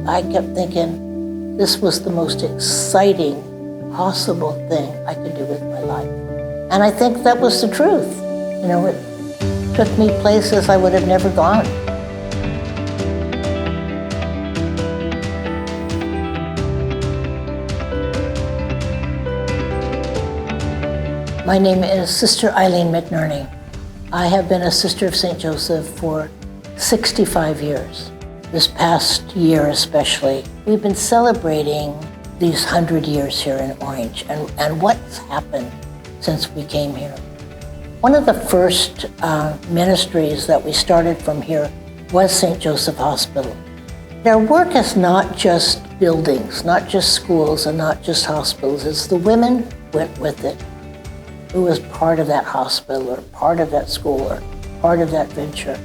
I kept thinking this was the most exciting possible thing I could do with my life. And I think that was the truth. You know, it took me places I would have never gone. My name is Sister Eileen McNerney. I have been a Sister of St. Joseph for 65 years. This past year especially, we've been celebrating these 100 years here in Orange and what's happened since we came here. One of the first ministries that we started from here was St. Joseph Hospital. Our work is not just buildings, not just schools, and not just hospitals. It's the women who went with it, who was part of that hospital or part of that school or part of that venture.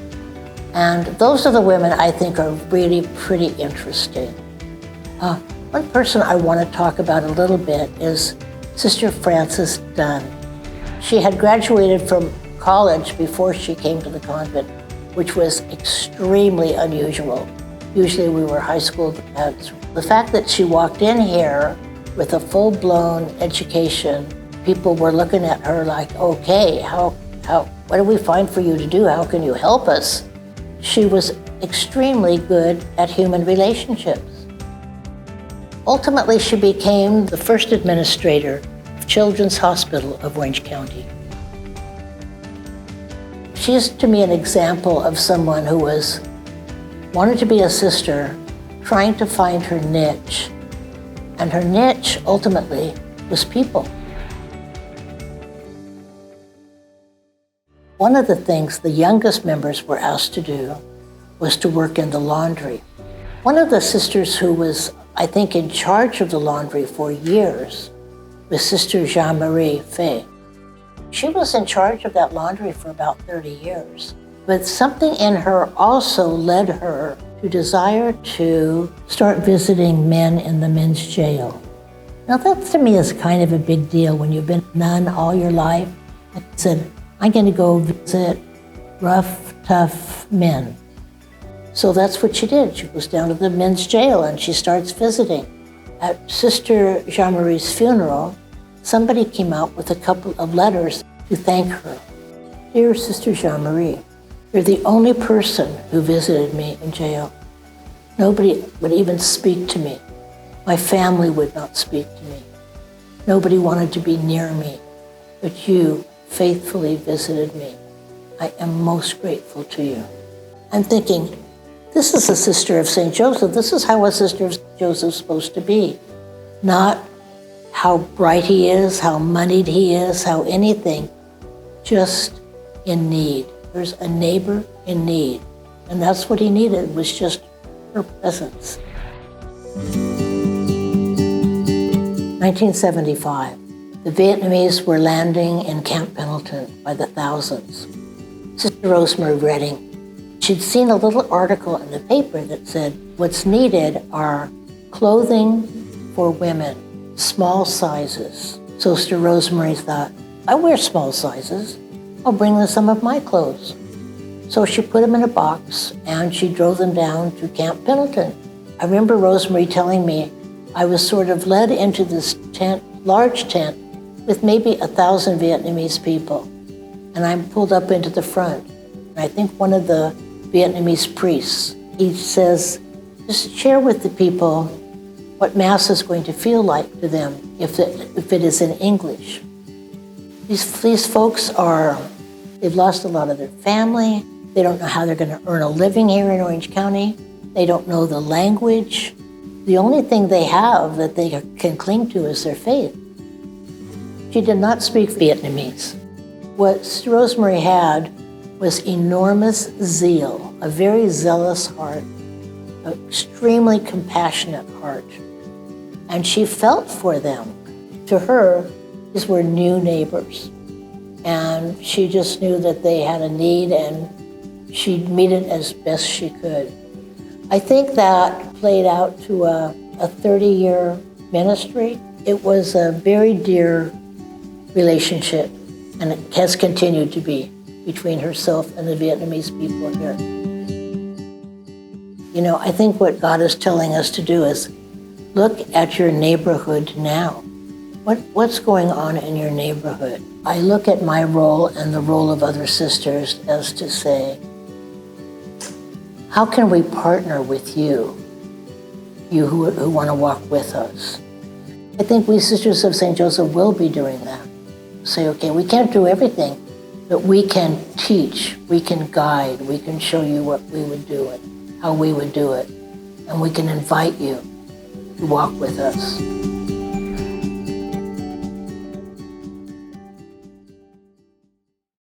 And those are the women I think are really pretty interesting. One person I want to talk about a little bit is Sister Frances Dunn. She had graduated from college before she came to the convent, which was extremely unusual. Usually we were high school grads. The fact that she walked in here with a full-blown education, people were looking at her like, okay, what do we find for you to do? How can you help us? She was extremely good at human relationships. Ultimately, she became the first administrator of Children's Hospital of Orange County. She's to me an example of someone who wanted to be a sister, trying to find her niche. And her niche ultimately was people. One of the things the youngest members were asked to do was to work in the laundry. One of the sisters who was, I think, in charge of the laundry for years was Sister Jeanne Marie Fex. She was in charge of that laundry for about 30 years. But something in her also led her to desire to start visiting men in the men's jail. Now that to me is kind of a big deal when you've been a nun all your life. I said, I'm going to go visit rough, tough men. So that's what she did. She goes down to the men's jail and she starts visiting. At Sister Jeanne Marie's funeral, somebody came out with a couple of letters to thank her. Dear Sister Jeanne Marie, you're the only person who visited me in jail. Nobody would even speak to me. My family would not speak to me. Nobody wanted to be near me, but you faithfully visited me. I am most grateful to you. I'm thinking, this is a Sister of St. Joseph. This is how a Sister of St. Joseph's supposed to be. Not how bright he is, how moneyed he is, how anything, just in need. There's a neighbor in need. And that's what he needed, was just her presence. 1975. The Vietnamese were landing in Camp Pendleton by the thousands. Sister Rosemary Redding, she'd seen a little article in the paper that said, what's needed are clothing for women, small sizes. So Sister Rosemary thought, I wear small sizes. I'll bring them some of my clothes. So she put them in a box and she drove them down to Camp Pendleton. I remember Rosemary telling me I was sort of led into this tent, large tent, with maybe 1,000 Vietnamese people. And I'm pulled up into the front. And I think one of the Vietnamese priests, he says, just share with the people what Mass is going to feel like to them if it is in English. These folks they've lost a lot of their family. They don't know how they're going to earn a living here in Orange County. They don't know the language. The only thing they have that they can cling to is their faith. She did not speak Vietnamese. What Sister Rosemary had was enormous zeal, a very zealous heart, an extremely compassionate heart. And she felt for them. To her, these were new neighbors. And she just knew that they had a need and she'd meet it as best she could. I think that played out to a 30-year ministry. It was a very dear relationship, and it has continued to be between herself and the Vietnamese people here. You know, I think what God is telling us to do is look at your neighborhood now. What's going on in your neighborhood? I look at my role and the role of other sisters as to say, how can we partner with you who want to walk with us? I think we Sisters of St. Joseph will be doing that. Say, okay, we can't do everything, but we can teach, we can guide, we can show you what we would do and how we would do it, and we can invite you to walk with us.